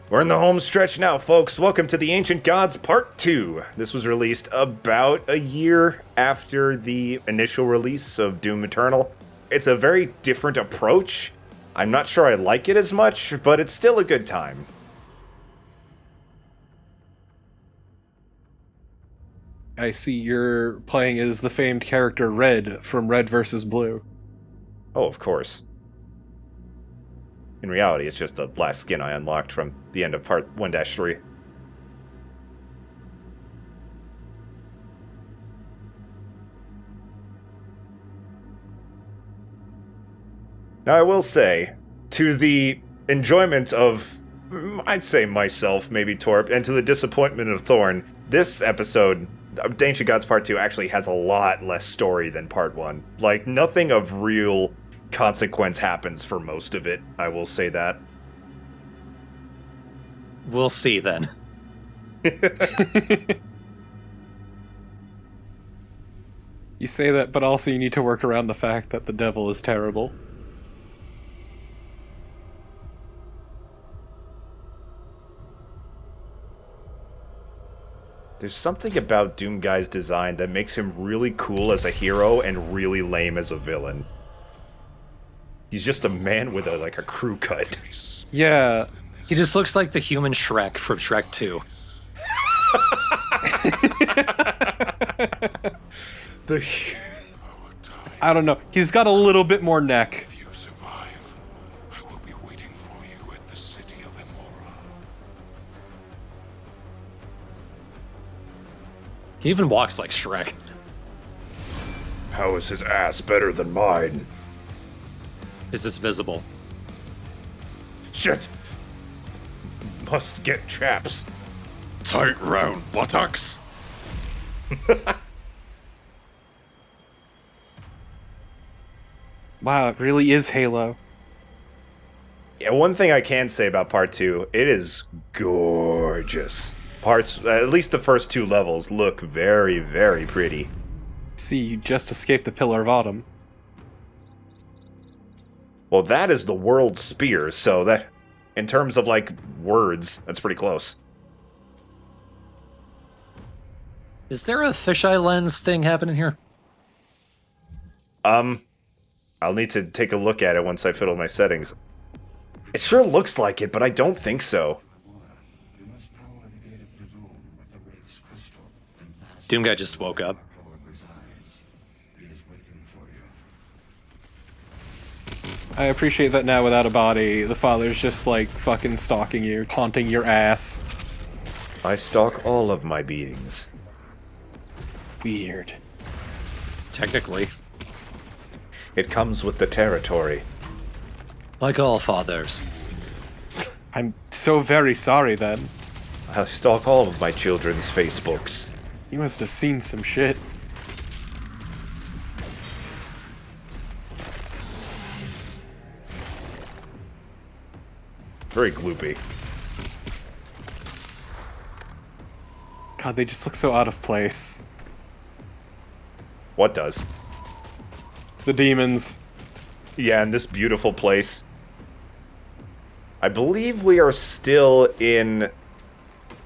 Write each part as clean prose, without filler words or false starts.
We're in the home stretch now, folks. Welcome to the Ancient Gods Part 2. This was released about a year after the initial release of Doom Eternal. It's a very different approach. I'm not sure I like it as much, but it's still a good time. I see you're playing as the famed character Red from Red vs. Blue. Oh, of course. In reality, it's just the last skin I unlocked from the end of Part 1-3. Now, I will say, to the enjoyment of, I'd say myself, maybe Torp, and to the disappointment of Thorn, this episode, Ancient Gods Part 2, actually has a lot less story than Part 1. Like, nothing of real consequence happens for most of it, I will say that. We'll see then. You say that, but also you need to work around the fact that the devil is terrible. There's something about Doomguy's design that makes him really cool as a hero and really lame as a villain. He's just a man with a crew cut. Yeah. He just looks like the human Shrek from Shrek 2. I don't know. He's got a little bit more neck. If you survive, I will be waiting for you at the city of Emora. He even walks like Shrek. How is his ass better than mine? Is this visible? Shit! Must get chaps. Tight round buttocks. Wow, it really is Halo. Yeah, one thing I can say about Part 2, it is gorgeous. At least the first two levels, look very, very pretty. See, you just escaped the Pillar of Autumn. Well, that is the world spear, so that, in terms of, words, that's pretty close. Is there a fisheye lens thing happening here? I'll need to take a look at it once I fiddle my settings. It sure looks like it, but I don't think so. Doomguy just woke up. I appreciate that now without a body, the father's just fucking stalking you, haunting your ass. I stalk all of my beings. Weird. Technically. It comes with the territory. Like all fathers. I'm so very sorry then. I stalk all of my children's Facebooks. You must have seen some shit. Very gloopy. God, they just look so out of place. What does? The demons. Yeah, in this beautiful place. I believe we are still in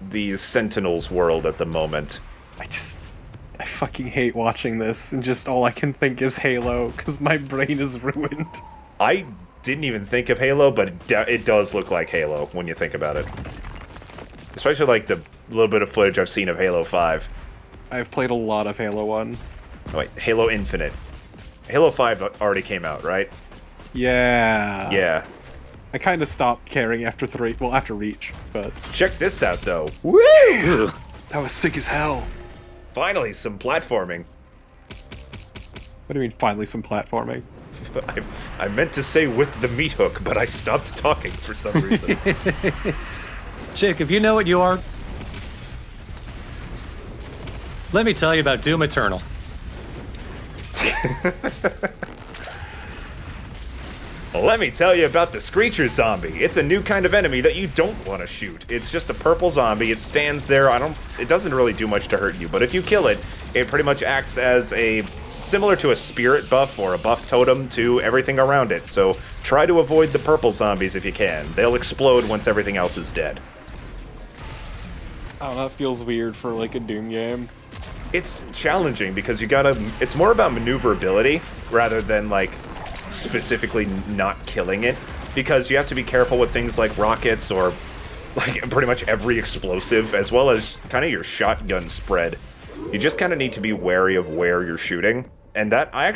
the Sentinel's world at the moment. I fucking hate watching this, and just all I can think is Halo, because my brain is ruined. I didn't even think of Halo, but it does look like Halo when you think about it. Especially the little bit of footage I've seen of Halo 5. I've played a lot of Halo 1. Oh, wait, Halo Infinite. Halo 5 already came out, right? Yeah. Yeah. I kind of stopped caring after after Reach, but... Check this out, though. Woo! Ew. That was sick as hell. Finally, some platforming. What do you mean, finally some platforming? I meant to say with the meat hook, but I stopped talking for some reason. Jacob, you know what you are? Let me tell you about Doom Eternal. Let me tell you about the Screecher zombie. It's a new kind of enemy that you don't want to shoot. It's just a purple zombie. It stands there. It doesn't really do much to hurt you, but if you kill it, it pretty much acts as similar to a spirit buff or a buff totem to everything around it. So Try to avoid the purple zombies if you can. They'll explode once everything else is dead. Oh, that feels weird for like a Doom game. It's challenging because you gotta... It's more about maneuverability rather than, like, specifically not killing it. Because you have to be careful with things like rockets or, like, pretty much every explosive, as well as kind of your shotgun spread. You just kind of need to be wary of where you're shooting. And that, I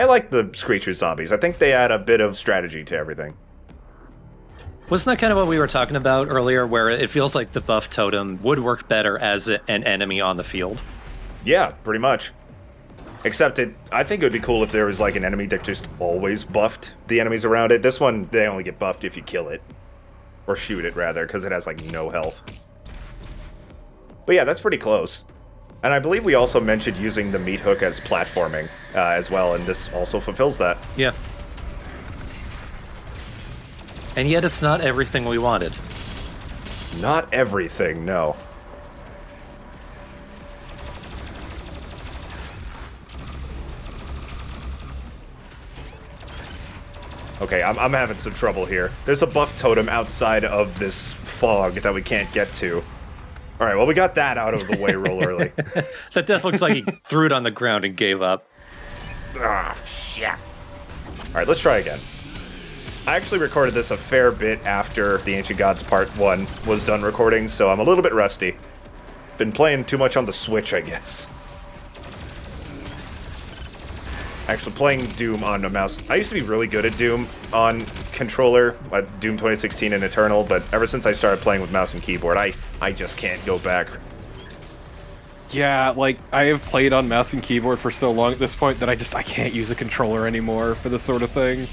like the Screecher zombies. I think they add a bit of strategy to everything. Wasn't that kind of what we were talking about earlier, where it feels like the buff totem would work better as an enemy on the field? Yeah, pretty much. Except I think it would be cool if there was like an enemy that just always buffed the enemies around it. This one, they only get buffed if you kill it. Or shoot it, rather, because it has like no health. But yeah, that's pretty close. And I believe we also mentioned using the meat hook as platforming as well, and this also fulfills that. Yeah. And yet it's not everything we wanted. Not everything, no. Okay, I'm having some trouble here. There's a buff totem outside of this fog that we can't get to. Alright, well, we got that out of the way real early. That death looks like he threw it on the ground and gave up. Ah, shit. Alright, let's try again. I actually recorded this a fair bit after the Ancient Gods Part 1 was done recording, so I'm a little bit rusty. Been playing too much on the Switch, I guess. Actually, playing Doom on a mouse. I used to be really good at Doom on controller, Doom 2016 and Eternal, but ever since I started playing with mouse and keyboard, I just can't go back. Yeah, like, I have played on mouse and keyboard for so long at this point that I can't use a controller anymore for this sort of thing.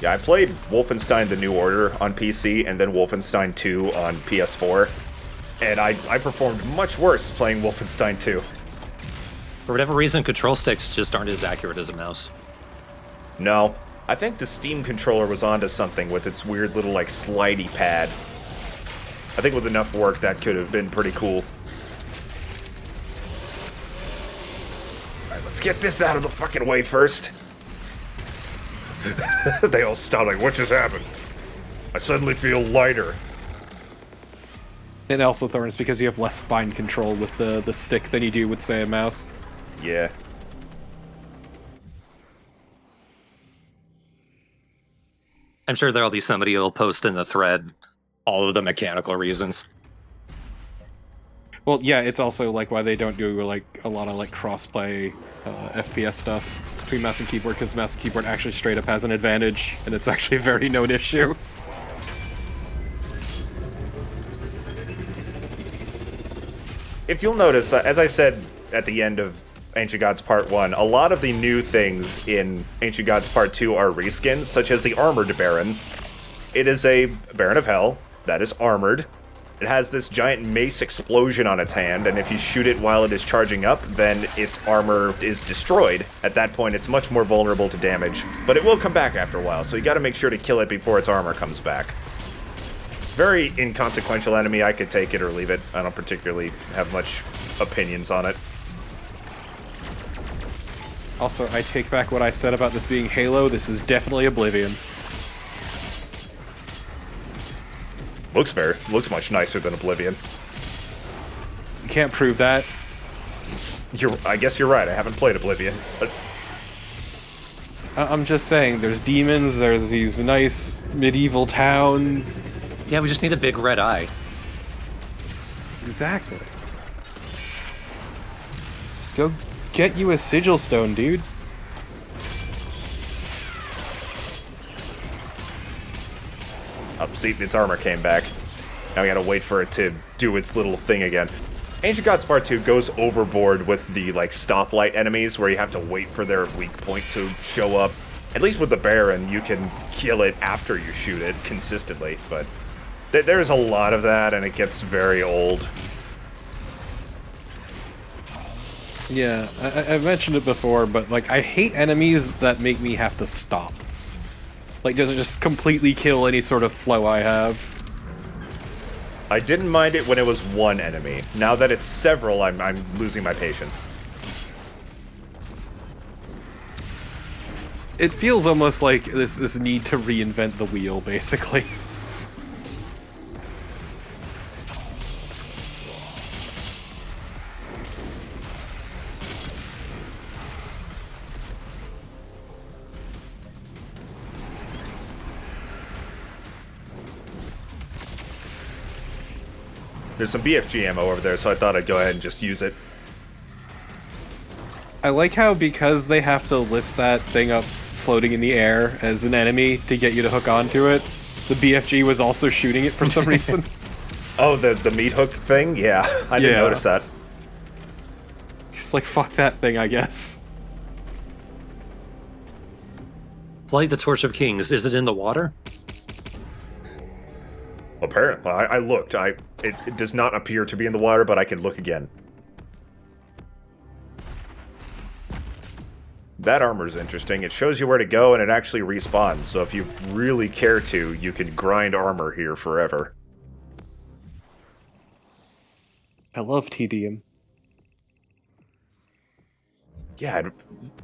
Yeah, I played Wolfenstein The New Order on PC and then Wolfenstein 2 on PS4, and I performed much worse playing Wolfenstein 2. For whatever reason, control sticks just aren't as accurate as a mouse. No, I think the Steam controller was onto something with its weird little, like, slidey pad. I think with enough work, that could have been pretty cool. Alright, let's get this out of the fucking way first. They all stop like, what just happened? I suddenly feel lighter. And also, Thorn, it's because you have less fine control with the stick than you do with, say, a mouse. Yeah. I'm sure there'll be somebody who'll post in the thread all of the mechanical reasons. Well, yeah, it's also like why they don't do like a lot of like crossplay FPS stuff between mouse and keyboard, because mouse and keyboard actually straight up has an advantage, and it's actually a very known issue. If you'll notice, as I said at the end of Ancient Gods Part 1, a lot of the new things in Ancient Gods Part 2 are reskins, such as the Armored Baron. It is a Baron of Hell that is armored. It has this giant mace explosion on its hand, and if you shoot it while it is charging up, then its armor is destroyed. At that point, it's much more vulnerable to damage, but it will come back after a while, so you gotta make sure to kill it before its armor comes back. Very inconsequential enemy, I could take it or leave it. I don't particularly have much opinions on it. Also, I take back what I said about this being Halo. This is definitely Oblivion. Looks much nicer than Oblivion. You can't prove that. I guess you're right, I haven't played Oblivion, but... I'm just saying, there's demons, there's these nice medieval towns. Yeah, we just need a big red eye. Exactly. Just go get you a sigil stone, dude. See, its armor came back. Now we gotta wait for it to do its little thing again. Ancient Gods Part 2 goes overboard with the, like, stoplight enemies, where you have to wait for their weak point to show up. At least with the Baron, you can kill it after you shoot it, consistently, but... There's a lot of that, and it gets very old. Yeah, I've mentioned it before, but, like, I hate enemies that make me have to stop. Like, does it just completely kill any sort of flow I have? I didn't mind it when it was one enemy. Now that it's several, I'm losing my patience. it feels almost like this need to reinvent the wheel, basically. There's some BFG ammo over there, so I thought I'd go ahead and just use it. I like how, because they have to list that thing up floating in the air as an enemy to get you to hook onto it, the BFG was also shooting it for some reason. Oh, the meat hook thing? Yeah, I didn't notice that. Just like, fuck that thing, I guess. Light the Torch of Kings. Is it in the water? Apparently. I looked. It does not appear to be in the water, but I can look again. That armor's interesting. It shows you where to go, and it actually respawns. So if you really care to, you can grind armor here forever. I love TDM. Yeah,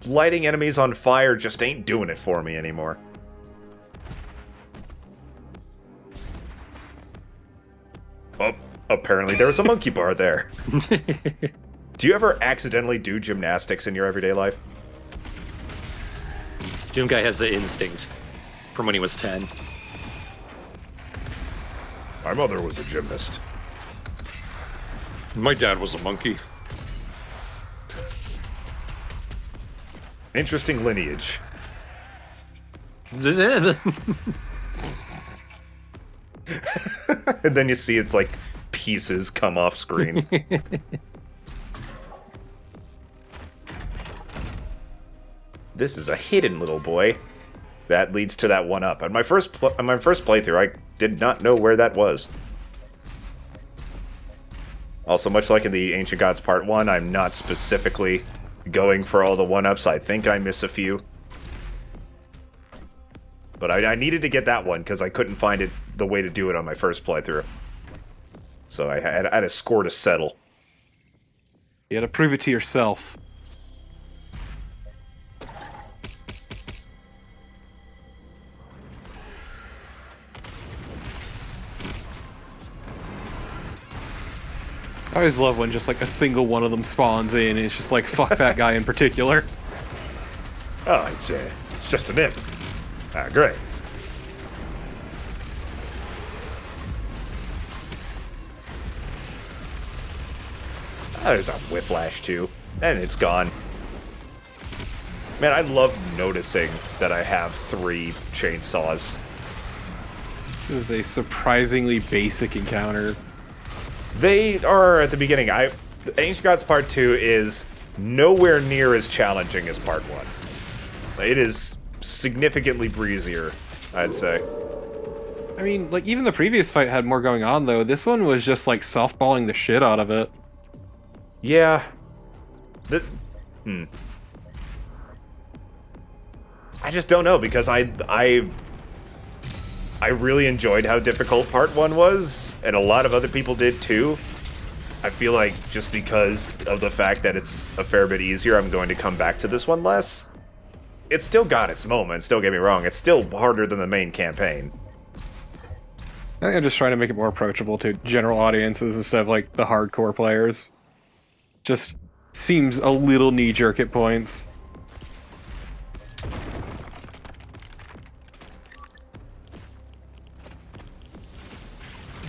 lighting enemies on fire just ain't doing it for me anymore. Oh, apparently there's a monkey bar there. Do you ever accidentally do gymnastics in your everyday life? Doom Guy has the instinct from when he was 10. My mother was a gymnast. My dad was a monkey. Interesting lineage. That's And then you see it's like pieces come off screen. This is a hidden little boy. That leads to that one up. On my first playthrough, I did not know where that was. Also, much like in the Ancient Gods Part 1, I'm not specifically going for all the one-ups. I think I miss a few. But I needed to get that one because I couldn't find the way to do it on my first playthrough. So I had a score to settle. You gotta prove it to yourself. I always love when just like a single one of them spawns in and it's just like, fuck that guy in particular. Oh, it's just an imp. Ah, great. Ah, there's a whiplash too, and it's gone. Man, I love noticing that I have 3 chainsaws. This is a surprisingly basic encounter. They are at the beginning. Ancient Gods Part 2 is nowhere near as challenging as Part 1. It is significantly breezier, I'd say. I mean, like, even the previous fight had more going on, though. This one was just, like, softballing the shit out of it. Yeah. I just don't know, because I really enjoyed how difficult Part 1 was, and a lot of other people did too. I feel like just because of the fact that it's a fair bit easier, I'm going to come back to this one less. It's still got its moments, don't get me wrong. It's still harder than the main campaign. I think I'm just trying to make it more approachable to general audiences instead of, like, the hardcore players. Just seems a little knee-jerk at points.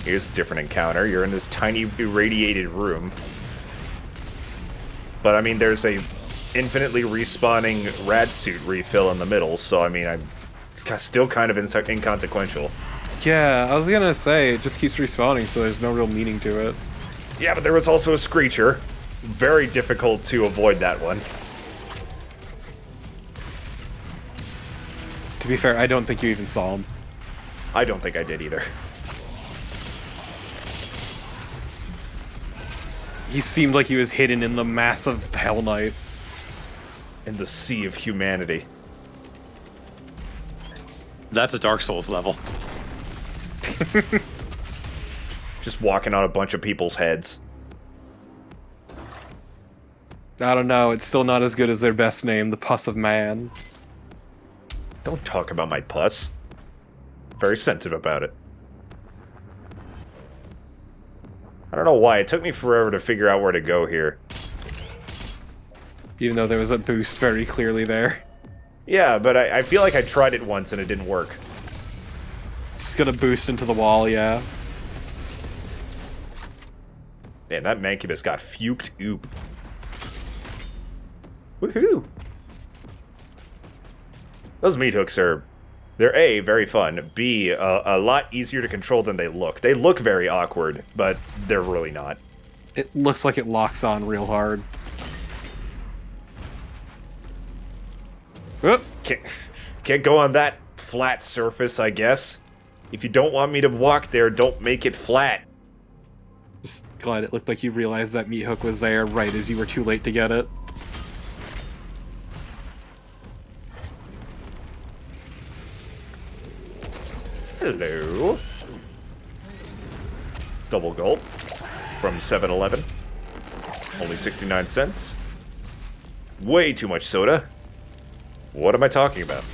Here's a different encounter. You're in this tiny irradiated room. But, I mean, there's a infinitely respawning rad suit refill in the middle, so, I mean, it's still kind of inconsequential. Yeah, I was gonna say, it just keeps respawning, so there's no real meaning to it. Yeah, but there was also a Screecher. Very difficult to avoid that one. To be fair, I don't think you even saw him. I don't think I did either. He seemed like he was hidden in the massive Hell Knights. In the sea of humanity. a Dark Souls level. Just walking on a bunch of people's heads. I don't know, it's still not as good as their best name, the Pus of Man. Don't talk about my pus. Very sensitive about it. I don't know why. It took me forever to figure out where to go here. Even though there was a boost very clearly there. Yeah, but I feel like I tried it once and it didn't work. Just gonna boost into the wall, yeah. Man, that Mancubus got fuked oop. Woohoo! Those meat hooks are... They're A, very fun, B, a lot easier to control than they look. They look very awkward, but they're really not. It looks like it locks on real hard. Oop. Can't go on that flat surface, I guess. If you don't want me to walk there, don't make it flat. Just glad it looked like you realized that meat hook was there right as you were too late to get it. Hello. Double gulp from 7-Eleven. Only 69 cents. Way too much soda. What am I talking about?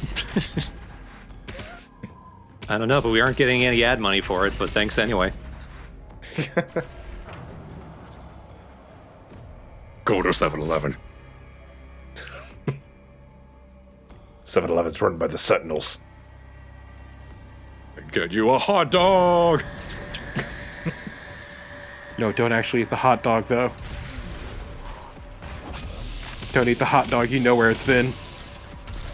I don't know, but we aren't getting any ad money for it, but thanks anyway. Go to 7-Eleven. 7-Eleven's run by the Sentinels. Get you a hot dog! No, don't actually eat the hot dog, though. Don't eat the hot dog, you know where it's been.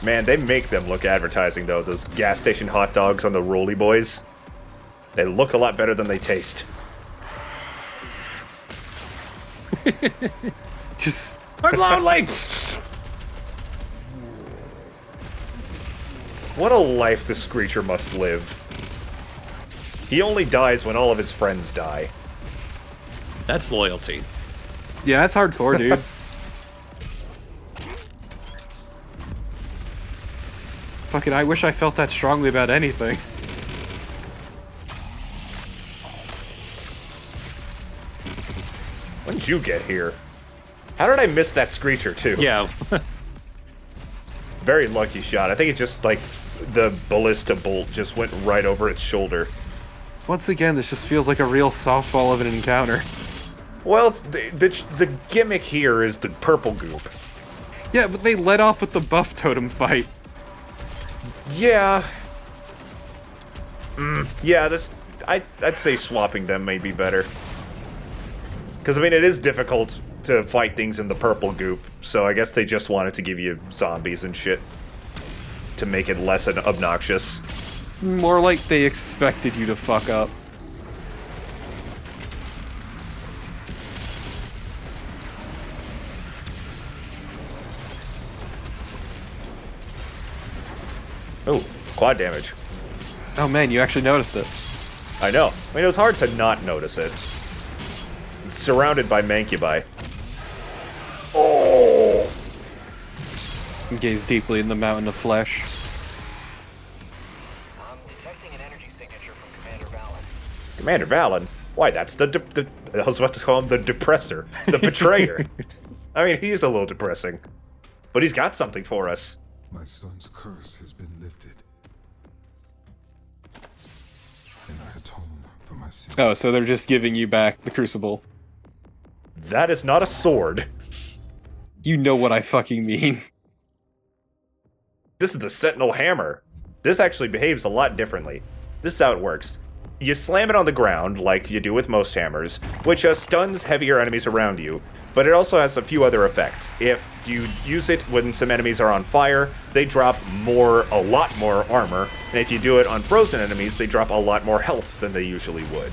Man, they make them look advertising, though. Those gas station hot dogs on the Rolly Boys. They look a lot better than they taste. Just... I'm lonely! What a life the Screecher must live. He only dies when all of his friends die. That's loyalty. Yeah, that's hardcore, dude. Fucking, I wish I felt that strongly about anything. When did you get here? How did I miss that Screecher, too? Yeah. Very lucky shot. I think it just, like, the ballista bolt just went right over its shoulder. Once again, this just feels like a real softball of an encounter. Well, it's the gimmick here is the purple goop. Yeah, but they led off with the buff totem fight. Yeah. Yeah, I'd say swapping them may be better. Because, I mean, it is difficult to fight things in the purple goop, so I guess they just wanted to give you zombies and shit to make it less obnoxious. More like they expected you to fuck up. Oh, quad damage. Oh man, you actually noticed it. I know. I mean, it was hard to not notice it. It's surrounded by Mancubi. Oh! Gaze deeply in the mountain of flesh. I'm detecting an energy signature from Commander Valen. Commander Valen? Why, that's the I was about to call him the depressor. The betrayer. I mean, he's a little depressing. But he's got something for us. My son's curse has been lifted. And I atone for my sin. Oh, so they're just giving you back the crucible. That is not a sword. You know what I fucking mean. This is the Sentinel Hammer. This actually behaves a lot differently. This is how it works. You slam it on the ground, like you do with most hammers, which stuns heavier enemies around you, but it also has a few other effects. If you use it when some enemies are on fire, they drop a lot more armor, and if you do it on frozen enemies, they drop a lot more health than they usually would.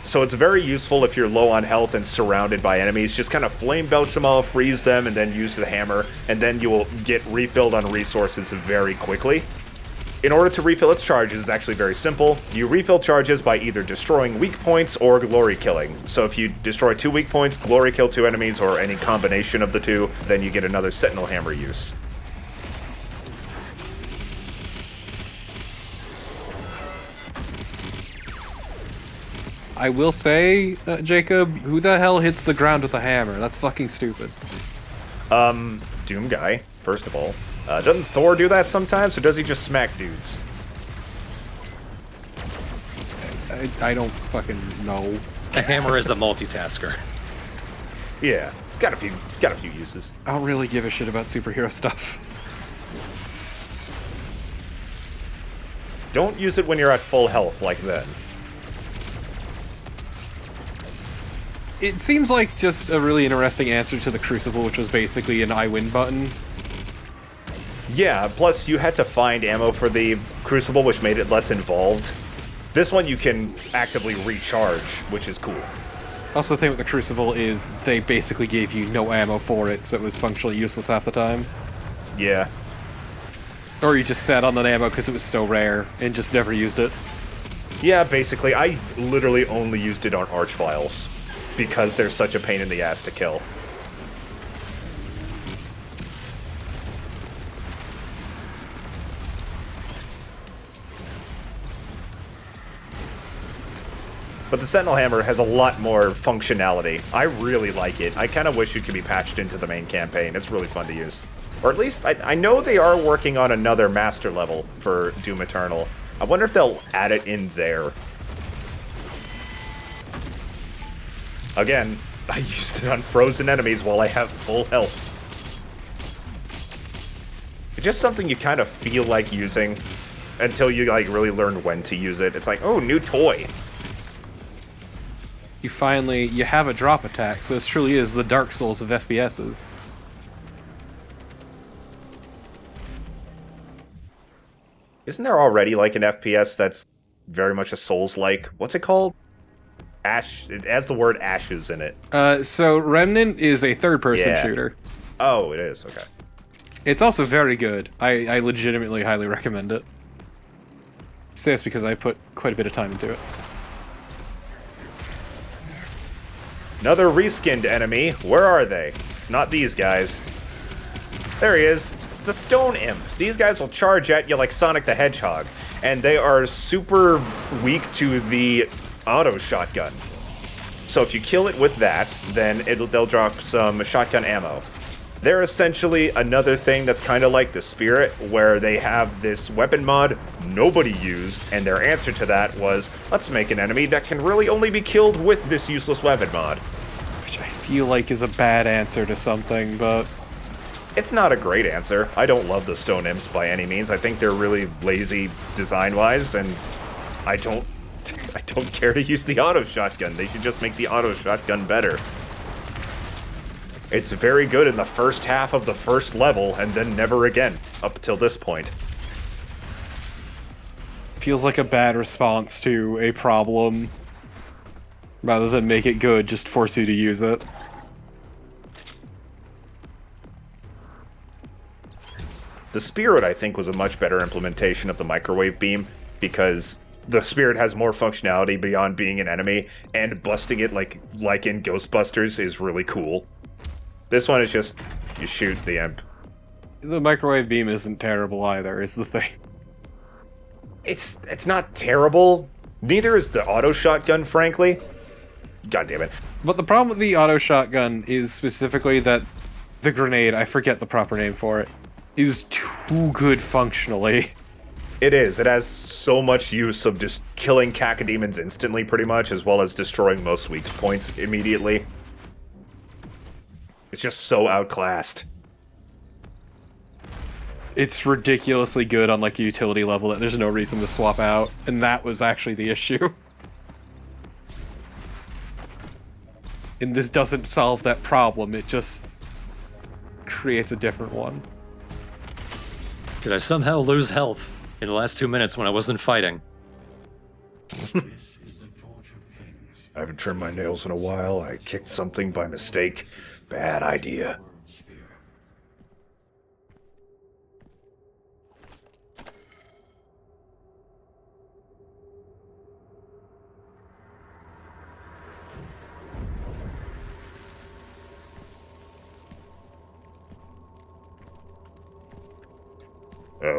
So it's very useful if you're low on health and surrounded by enemies. Just kind of flame belch them all, freeze them, and then use the hammer, and then you will get refilled on resources very quickly. In order to refill its charges, it's actually very simple. You refill charges by either destroying weak points or glory killing. So if you destroy 2 weak points, glory kill 2 enemies, or any combination of the two, then you get another Sentinel Hammer use. I will say, Jacob, who the hell hits the ground with a hammer? That's fucking stupid. Doom Guy, first of all. Doesn't Thor do that sometimes, or does he just smack dudes? I don't fucking know. The hammer is a multitasker. Yeah, it's got a few uses. I don't really give a shit about superhero stuff. Don't use it when you're at full health like then. It seems like just a really interesting answer to the Crucible, which was basically an I win button. Yeah, plus you had to find ammo for the Crucible, which made it less involved. This one you can actively recharge, which is cool. Also, the thing with the Crucible is they basically gave you no ammo for it, so it was functionally useless half the time. Yeah. Or you just sat on that ammo because it was so rare and just never used it. Yeah, basically, I literally only used it on Archviles, because they're such a pain in the ass to kill. But the Sentinel Hammer has a lot more functionality. I really like it. I kind of wish it could be patched into the main campaign. It's really fun to use. Or at least, I know they are working on another master level for Doom Eternal. I wonder if they'll add it in there. Again, I used it on frozen enemies while I have full health. It's just something you kind of feel like using until you like really learn when to use it. It's like, oh, new toy. You have a drop attack, so this truly is the Dark Souls of FPSs. Isn't there already like an FPS that's very much a Souls-like? What's it called? Ash. It has the word ashes in it. So Remnant is a third-person Yeah. shooter. Oh, it is. Okay. It's also very good. I legitimately highly recommend it. I say this because I put quite a bit of time into it. Another reskinned enemy. Where are they? It's not these guys. There he is. It's a stone imp. These guys will charge at you like Sonic the Hedgehog, and they are super weak to the auto shotgun. So if you kill it with that, then they'll drop some shotgun ammo. They're essentially another thing that's kind of like the Spirit, where they have this weapon mod nobody used, and their answer to that was, let's make an enemy that can really only be killed with this useless weapon mod. Which I feel like is a bad answer to something, but... It's not a great answer. I don't love the stone imps by any means. I think they're really lazy design-wise, and I don't care to use the auto shotgun. They should just make the auto shotgun better. It's very good in the first half of the first level, and then never again, up until this point. Feels like a bad response to a problem. Rather than make it good, just force you to use it. The Spirit, I think, was a much better implementation of the microwave beam, because the Spirit has more functionality beyond being an enemy, and busting it like in Ghostbusters is really cool. This one is just, you shoot the imp. The microwave beam isn't terrible either, is the thing. It's not terrible. Neither is the auto shotgun, frankly. God damn it. But the problem with the auto shotgun is specifically that the grenade, I forget the proper name for it, is too good functionally. It is. It has so much use of just killing cacodemons instantly, pretty much, as well as destroying most weak points immediately. It's just so outclassed. It's ridiculously good on like a utility level that there's no reason to swap out, and that was actually the issue. And this doesn't solve that problem, it just creates a different one. Did I somehow lose health in the last 2 minutes when I wasn't fighting? I haven't trimmed my nails in a while. I kicked something by mistake. Bad idea.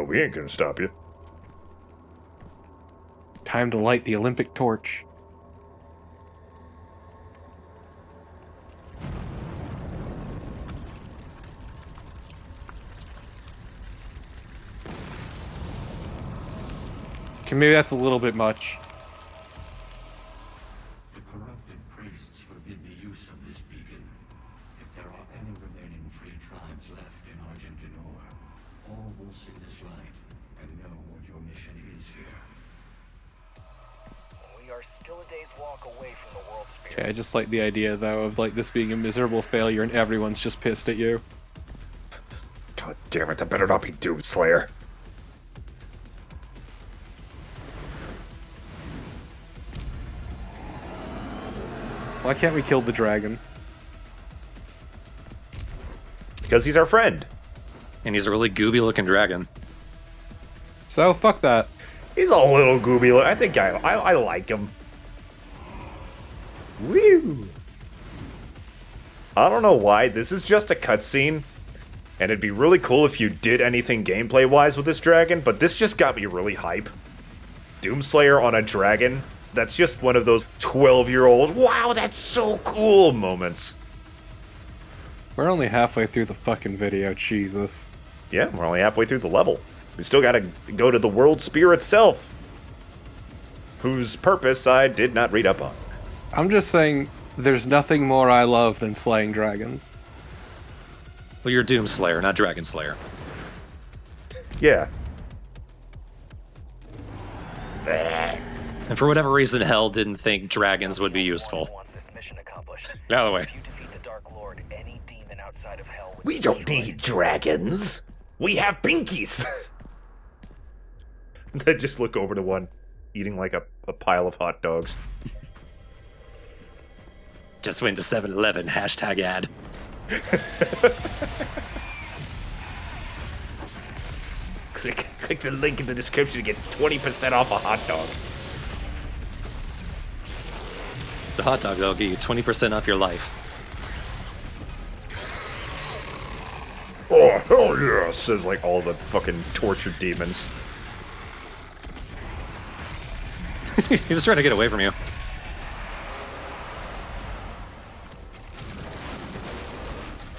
We ain't gonna stop you. Time to light the Olympic torch. Okay, maybe that's a little bit much. The corrupted priests forbid the use of this beacon. If there are any remaining free tribes left in Argentinor, all will see this light and know what your mission is here. We are still a day's walk away from the world spirit. Okay, I just like the idea though of like this being a miserable failure and everyone's just pissed at you. God damn it, that better not be Doomslayer. Why can't we kill the dragon? Because he's our friend. And he's a really gooby looking dragon. So fuck that. He's a little gooby. I think I like him. Woo! I don't know why. This is just a cutscene. And it'd be really cool if you did anything gameplay-wise with this dragon, but this just got me really hype. Doomslayer on a dragon. That's just one of those 12-year-old, wow, that's so cool moments. We're only halfway through the fucking video, Jesus. Yeah, we're only halfway through the level. We still gotta go to the world spear itself, whose purpose I did not read up on. I'm just saying, there's nothing more I love than slaying dragons. Well, you're Doom Slayer, not Dragon Slayer. Yeah. And for whatever reason, Hell didn't think dragons would be useful. Wants this mission accomplished. Out of the way. If you defeat the Dark Lord, any demon outside of hell will We be don't destroyed. need dragons. We have pinkies. Then just look over to one eating like a pile of hot dogs. Just went to 7-Eleven, hashtag ad. Click the link in the description to get 20% off a hot dog. It's a hot dog that'll get you 20% off your life. Oh, hell yeah, says like all the fucking tortured demons. He was trying to get away from you.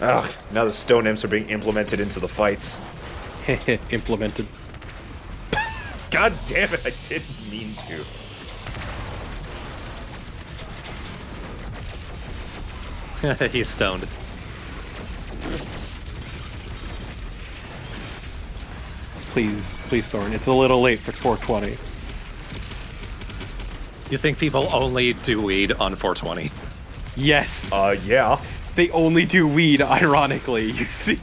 Ugh, now the stone imps are being implemented into the fights. Implemented. God damn it, I didn't mean to. He's stoned. Please, Thorn. It's a little late for 420. You think people only do weed on 420? Yes. Yeah. They only do weed, ironically, you see.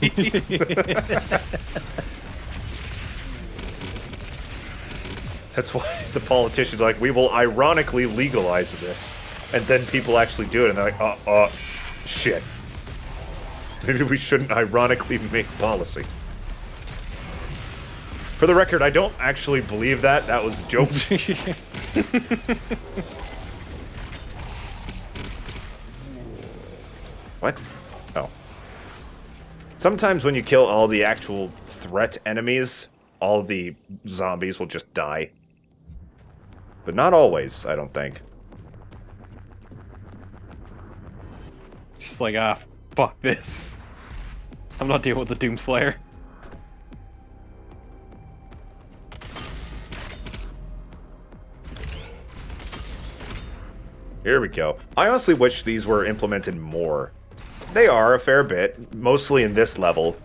That's why the politicians are like, we will ironically legalize this. And then people actually do it, and they're like, shit. Maybe we shouldn't ironically make policy. For the record, I don't actually believe that. That was a joke. What? Oh. Sometimes when you kill all the actual threat enemies, all the zombies will just die. But not always, I don't think. Just like, fuck this. I'm not dealing with the Doomslayer. Here we go. I honestly wish these were implemented more. They are a fair bit, mostly in this level,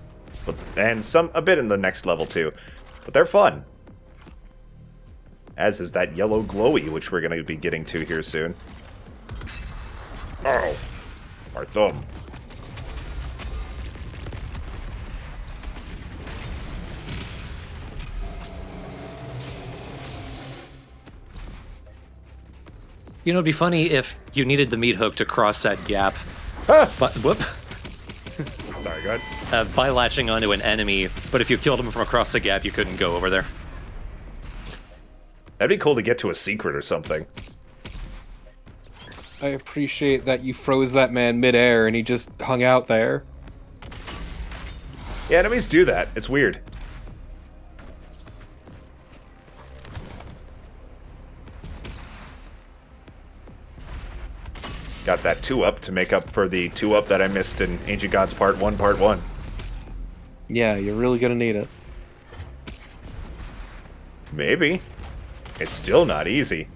and a bit in the next level too. But they're fun. As is that yellow glowy, which we're going to be getting to here soon. Oh, our thumb. You know, it'd be funny if you needed the meat hook to cross that gap. Ah! But, whoop. Sorry, go ahead. By latching onto an enemy, but if you killed him from across the gap, you couldn't go over there. That'd be cool to get to a secret or something. I appreciate that you froze that man midair and he just hung out there. Yeah, enemies do that. It's weird. Got that 2-up to make up for the 2-up that I missed in Ancient Gods Part 1, Part 1. Yeah, you're really gonna need it. Maybe. It's still not easy.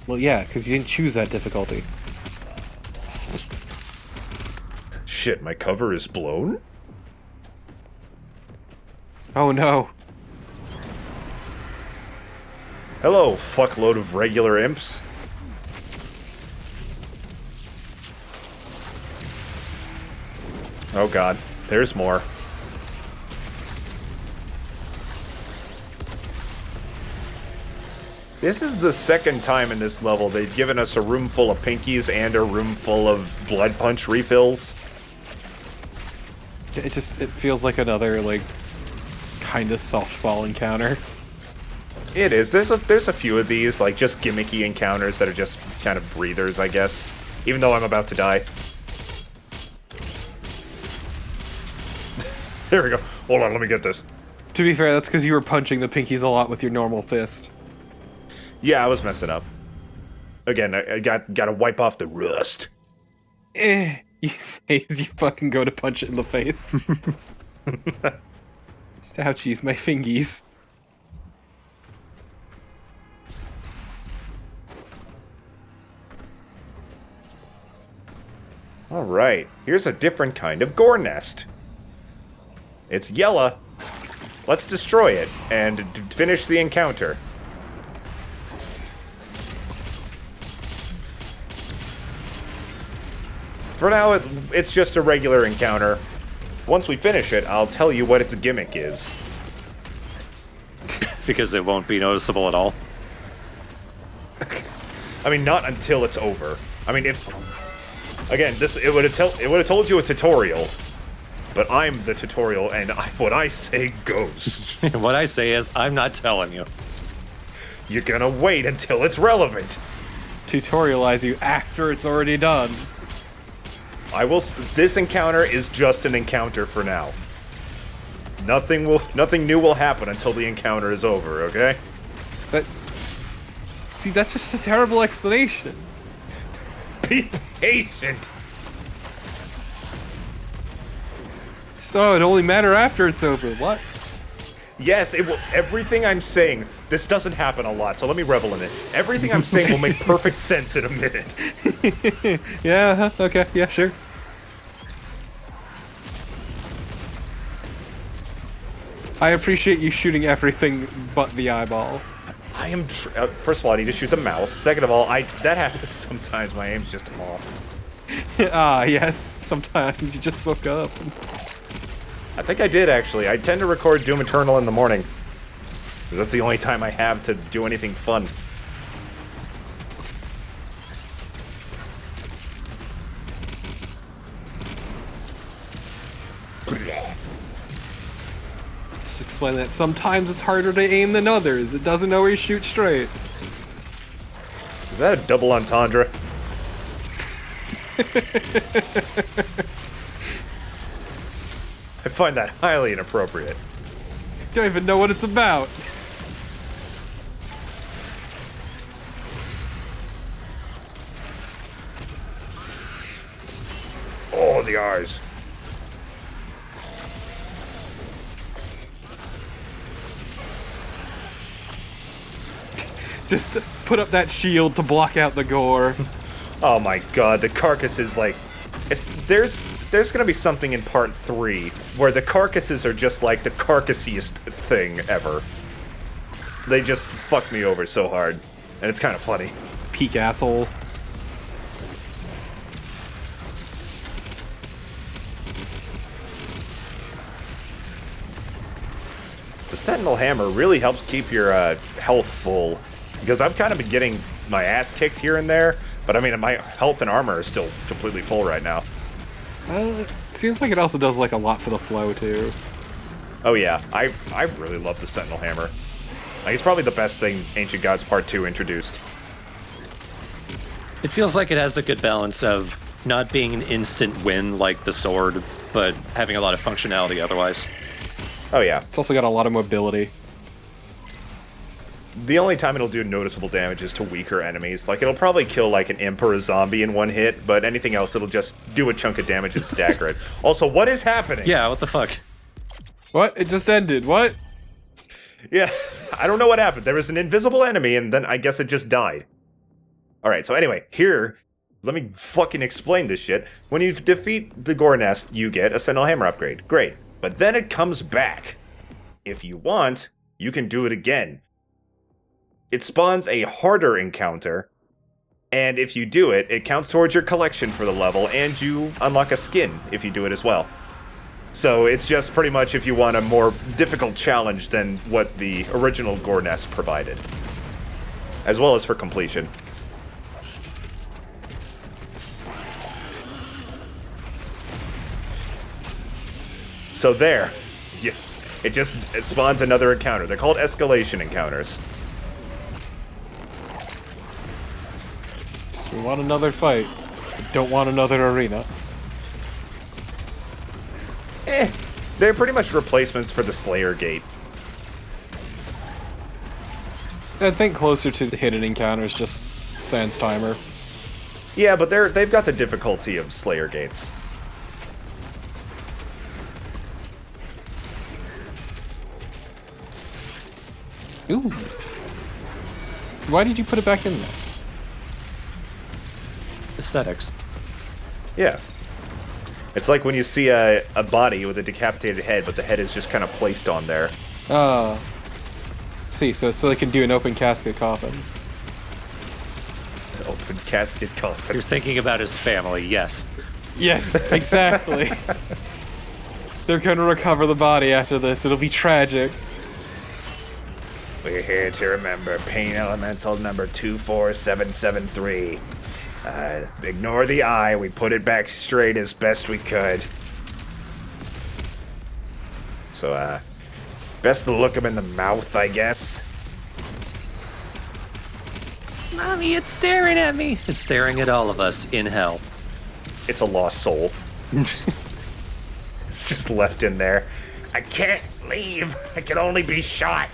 Well, yeah, because you didn't choose that difficulty. Shit, my cover is blown? Oh no. Hello, fuckload of regular imps. Oh god, there's more. This is the second time in this level they've given us a room full of pinkies and a room full of blood punch refills. It feels like another, like, kind of softball encounter. It is. There's a few of these, like, just gimmicky encounters that are just kind of breathers, I guess. Even though I'm about to die. There we go. Hold on, let me get this. To be fair, that's because you were punching the pinkies a lot with your normal fist. Yeah, I was messing up. Again, I gotta wipe off the rust. You say as you fucking go to punch it in the face. Ouchies, my fingies. Alright, here's a different kind of gore nest. It's yellow. Let's destroy it and finish the encounter. For now, it's just a regular encounter. Once we finish it, I'll tell you what its gimmick is. Because it won't be noticeable at all. I mean, not until it's over. I mean, if again, it would have told you a tutorial, but I'm the tutorial, and what I say goes. What I say is, I'm not telling you. You're gonna wait until it's relevant. Tutorialize you after it's already done. This encounter is just an encounter for now. Nothing new will happen until the encounter is over, okay? See, that's just a terrible explanation. Be patient. So, it only matter after it's over. What? Yes, it will. Everything I'm saying, this doesn't happen a lot, so let me revel in it. Everything I'm saying will make perfect sense in a minute. Yeah, okay, yeah, sure. I appreciate you shooting everything but the eyeball. I am. First of all, I need to shoot the mouth. Second of all, that happens sometimes. My aim's just off. Ah, yes. Sometimes you just woke up. I think I did, actually. I tend to record Doom Eternal in the morning. 'Cause that's the only time I have to do anything fun. Just explain that sometimes it's harder to aim than others. It doesn't always shoot straight. Is that a double entendre? I find that highly inappropriate. Don't even know what it's about. Oh, the eyes. Just put up that shield to block out the gore. Oh my god, the carcass is like... There's gonna be something in part 3 where the carcasses are just like the carcassiest thing ever. They just fuck me over so hard, and it's kind of funny. Peak asshole. The sentinel hammer really helps keep your health full, because I've kind of been getting my ass kicked here and there, but I mean, my health and armor are still completely full right now. Seems like it also does like a lot for the flow too. Oh yeah, I really love the sentinel hammer. Like, it's probably the best thing Ancient Gods Part 2 introduced. It feels like it has a good balance of not being an instant win like the sword, but having a lot of functionality otherwise. Oh yeah. It's also got a lot of mobility. The only time it'll do noticeable damage is to weaker enemies. Like, it'll probably kill, like, an imp or a zombie in one hit, but anything else, it'll just do a chunk of damage and stagger it. Also, what is happening? Yeah, what the fuck? What? It just ended. What? Yeah, I don't know what happened. There was an invisible enemy, and then I guess it just died. Alright, so anyway, here, let me fucking explain this shit. When you defeat the Gore Nest, you get a Sentinel Hammer upgrade. Great. But then it comes back. If you want, you can do it again. It spawns a harder encounter, and if you do it, it counts towards your collection for the level, and you unlock a skin if you do it as well. So it's just pretty much if you want a more difficult challenge than what the original Gore Nest provided. As well as for completion. So there. Yeah. It spawns another encounter. They're called Escalation encounters. We want another fight. We don't want another arena. They're pretty much replacements for the Slayer Gate. I think closer to the hidden encounters, just sans timer. Yeah, but they've got the difficulty of Slayer Gates. Ooh. Why did you put it back in there? Aesthetics. Yeah. It's like when you see a body with a decapitated head, but the head is just kind of placed on there. See, so they can do an open casket coffin. Open casket coffin. You're thinking about his family, yes. Yes, exactly. They're gonna recover the body after this. It'll be tragic. We're here to remember Pain Elemental number 24773. Ignore the eye, we put it back straight as best we could. So, best to look him in the mouth, I guess. Mommy, it's staring at me. It's staring at all of us in hell. It's a lost soul. It's just left in there. I can't leave. I can only be shot.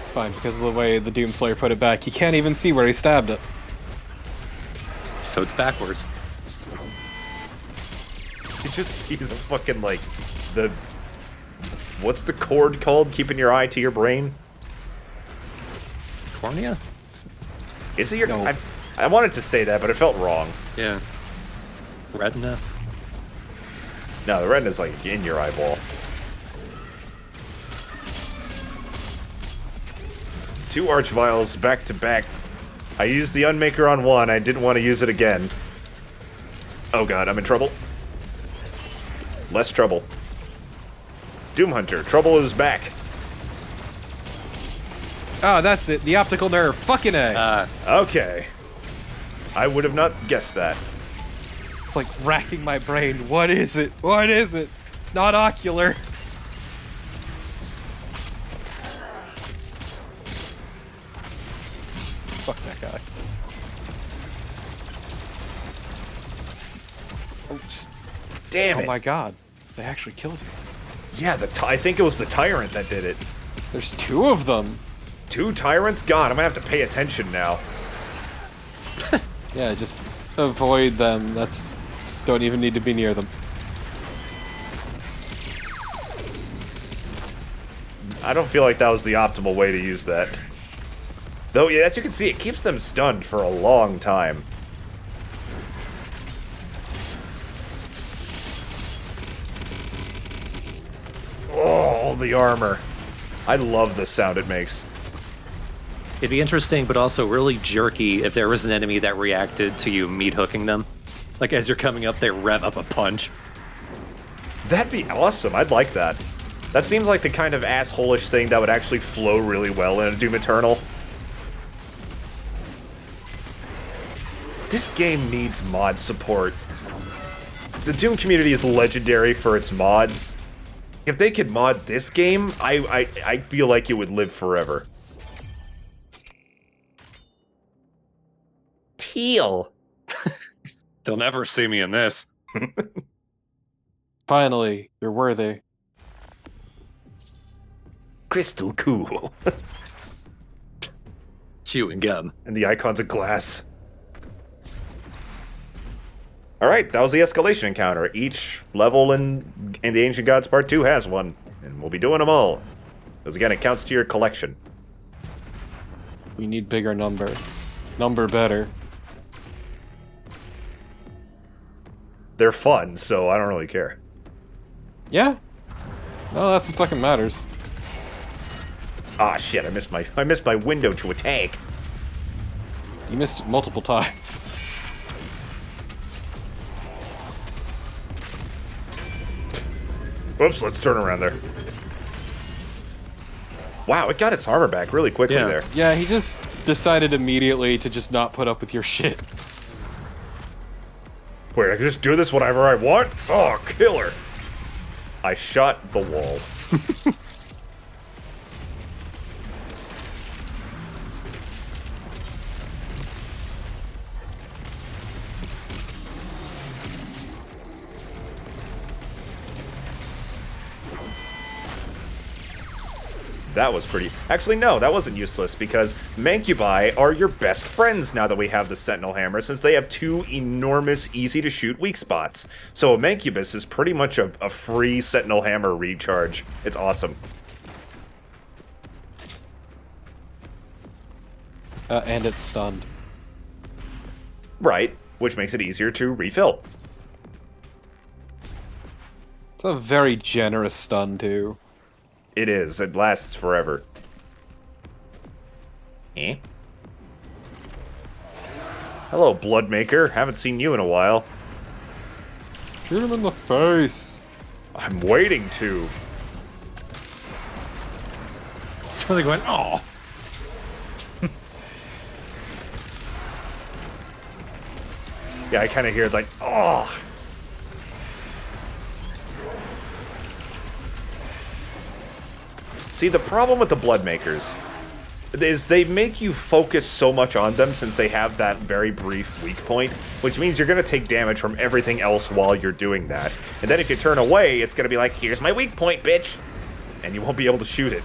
It's fine, because of the way the Doomslayer put it back. You can't even see where he stabbed it. So it's backwards. You just see the fucking, like, the... What's the cord called? Keeping your eye to your brain? Cornea? Is it your... No. I wanted to say that, but it felt wrong. Yeah. Retina? No, the retina's, like, in your eyeball. Two Archvials back to back. I used the Unmaker on one. I didn't want to use it again. Oh god, I'm in trouble. Less trouble. Doom Hunter, trouble is back. Oh, that's it. The optical nerve. Fucking A. Okay. I would have not guessed that. It's like racking my brain. What is it? What is it? It's not ocular. Fuck that guy. Oh, Damn it. oh my god. They actually killed you. Yeah, I think it was the Tyrant that did it. There's two of them. Two Tyrants? God, I'm gonna have to pay attention now. Yeah, just avoid them. Just don't even need to be near them. I don't feel like that was the optimal way to use that. Though, yeah, as you can see, it keeps them stunned for a long time. Oh, the armor. I love the sound it makes. It'd be interesting, but also really jerky if there was an enemy that reacted to you meat hooking them. Like, as you're coming up, they rev up a punch. That'd be awesome. I'd like that. That seems like the kind of asshole-ish thing that would actually flow really well in a Doom Eternal. This game needs mod support. The Doom community is legendary for its mods. If they could mod this game, I feel like it would live forever. Teal. They'll never see me in this. Finally, you're worthy. Crystal cool. Chewing gum. And the icon's a glass. Alright, that was the Escalation encounter. Each level in the Ancient Gods Part 2 has one, and we'll be doing them all. Because again, it counts to your collection. We need bigger number. Number better. They're fun, so I don't really care. Yeah. No, that's what fucking matters. Ah, shit, I missed my window to attack. You missed it multiple times. Whoops, let's turn around there. Wow, it got its armor back really quickly Yeah. there. Yeah, he just decided immediately to just not put up with your shit. Wait, I can just do this whenever I want? Oh, killer. I shot the wall. That was pretty... Actually, no, that wasn't useless, because Mancubi are your best friends now that we have the Sentinel Hammer, since they have two enormous, easy-to-shoot weak spots. So a Mancubus is pretty much a free Sentinel Hammer recharge. It's awesome. And it's stunned. Right, which makes it easier to refill. It's a very generous stun, too. It is. It lasts forever. Eh? Hello, Bloodmaker. Haven't seen you in a while. Shoot him in the face. I'm waiting to. So they're going, oh. Yeah, I kind of hear it's like, oh. See, the problem with the Bloodmakers is they make you focus so much on them since they have that very brief weak point, which means you're going to take damage from everything else while you're doing that. And then if you turn away, it's going to be like, here's my weak point, bitch! And you won't be able to shoot it.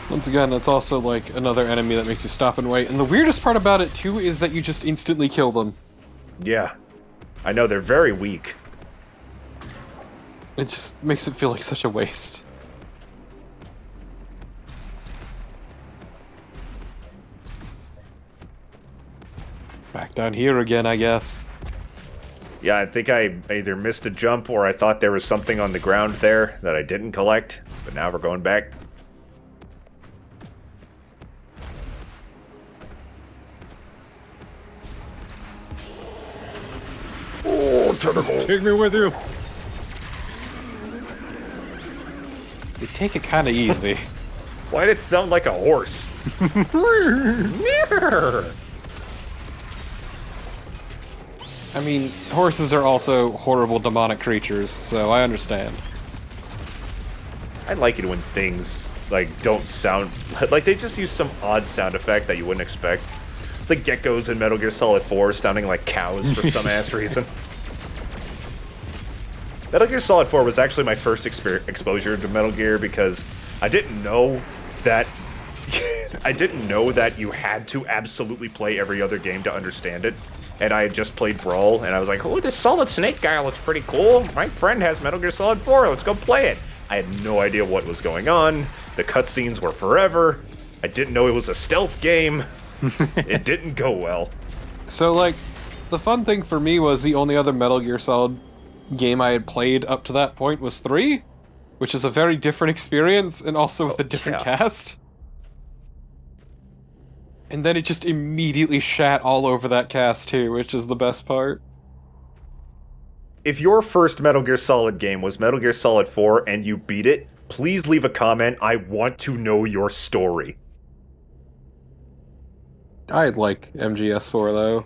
Once again, it's also like another enemy that makes you stop and wait. And the weirdest part about it, too, is that you just instantly kill them. Yeah. I know, they're very weak. It just makes it feel like such a waste. Back down here again, I guess. Yeah, I think I either missed a jump or I thought there was something on the ground there that I didn't collect, but now we're going back. Oh, tentacle! Take me with you. They take it kind of easy. Why did it sound like a horse? I mean, horses are also horrible demonic creatures, so I understand. I like it when things, like, don't sound... Like, they just use some odd sound effect that you wouldn't expect. The geckos in Metal Gear Solid 4 sounding like cows for some ass reason. Metal Gear Solid 4 was actually my first exposure to Metal Gear because I didn't know that... I didn't know that you had to absolutely play every other game to understand it. And I had just played Brawl, and I was like, oh, this Solid Snake guy looks pretty cool. My friend has Metal Gear Solid 4, let's go play it. I had no idea what was going on. The cutscenes were forever. I didn't know it was a stealth game. It didn't go well. So, like, the fun thing for me was the only other Metal Gear Solid game I had played up to that point was 3, which is a very different experience, and also with a different cast. And then it just immediately shat all over that cast too, which is the best part. If your first Metal Gear Solid game was Metal Gear Solid 4 and you beat it, please leave a comment. I want to know your story. I'd like MGS4 though.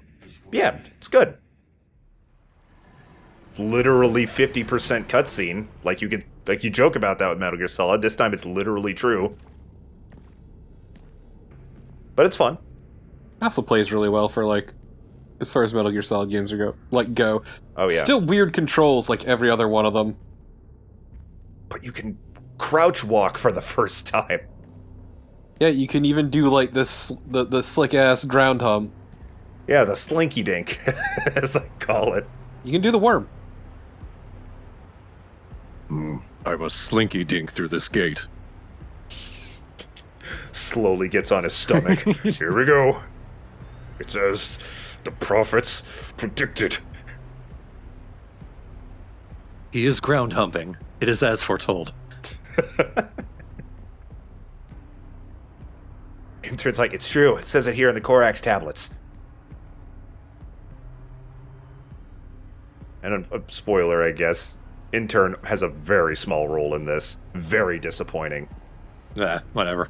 Yeah, it's good. It's literally 50% cutscene. Like you joke about that with Metal Gear Solid. This time it's literally true. But it's fun. Also plays really well for, like, as far as Metal Gear Solid games go. Oh yeah. Still weird controls like every other one of them. But you can crouch walk for the first time. Yeah, you can even do like this the slick ass ground hum. Yeah, the slinky dink, as I call it. You can do the worm. I must slinky dink through this gate. Slowly gets on his stomach. Here we go. It's as the prophets predicted. He is ground humping. It is as foretold. Intern's like, it's true. It says it here in the Korax tablets. And a spoiler, I guess. Intern has a very small role in this. Very disappointing. Whatever.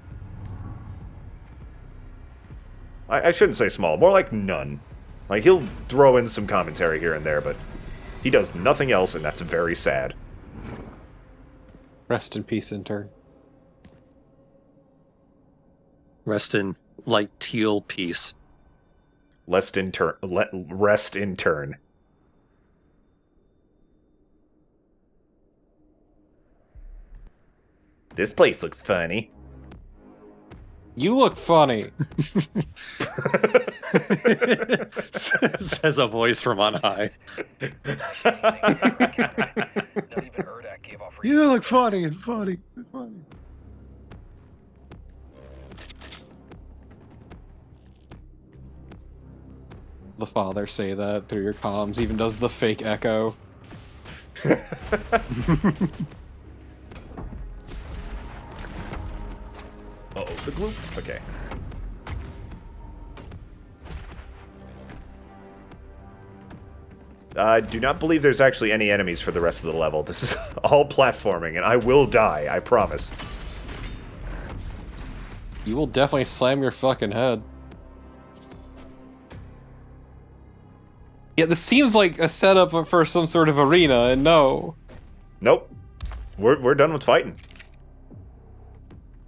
I shouldn't say small. More like none. Like, he'll throw in some commentary here and there, but he does nothing else, and that's very sad. Rest in peace, intern. Rest in light teal peace. Rest in turn. This place looks funny. You look funny. Says a voice from on high. Not even Urdak gave off You look funny and funny and funny. The father say that through your comms, even does the fake echo. Uh-oh, the gloop. Okay. I do not believe there's actually any enemies for the rest of the level. This is all platforming, and I will die, I promise. You will definitely slam your fucking head. Yeah, this seems like a setup for some sort of arena, and no. Nope. We're done with fighting.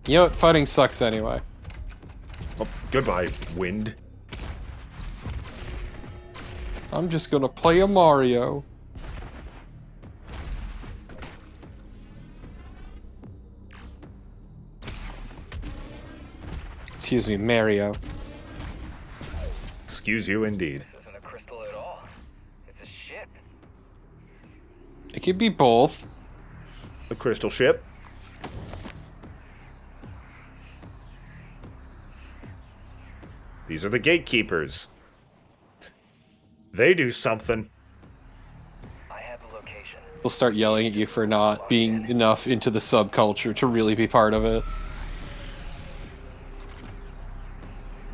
You know what? Fighting sucks anyway. Oh, goodbye, wind. I'm just gonna play a Mario. Excuse me, Mario. Excuse you, indeed. This isn't a crystal at all. It's a ship. It could be both. The crystal ship. These are the gatekeepers. They do something. I have the location. They'll start yelling at you for not being enough into the subculture to really be part of it.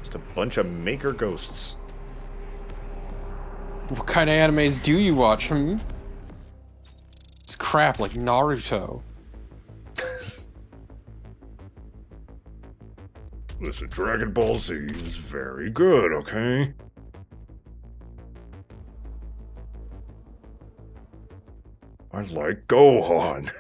Just a bunch of maker ghosts. What kind of animes do you watch, hmm? It's crap like Naruto. Listen, Dragon Ball Z is very good, okay? I like Gohan.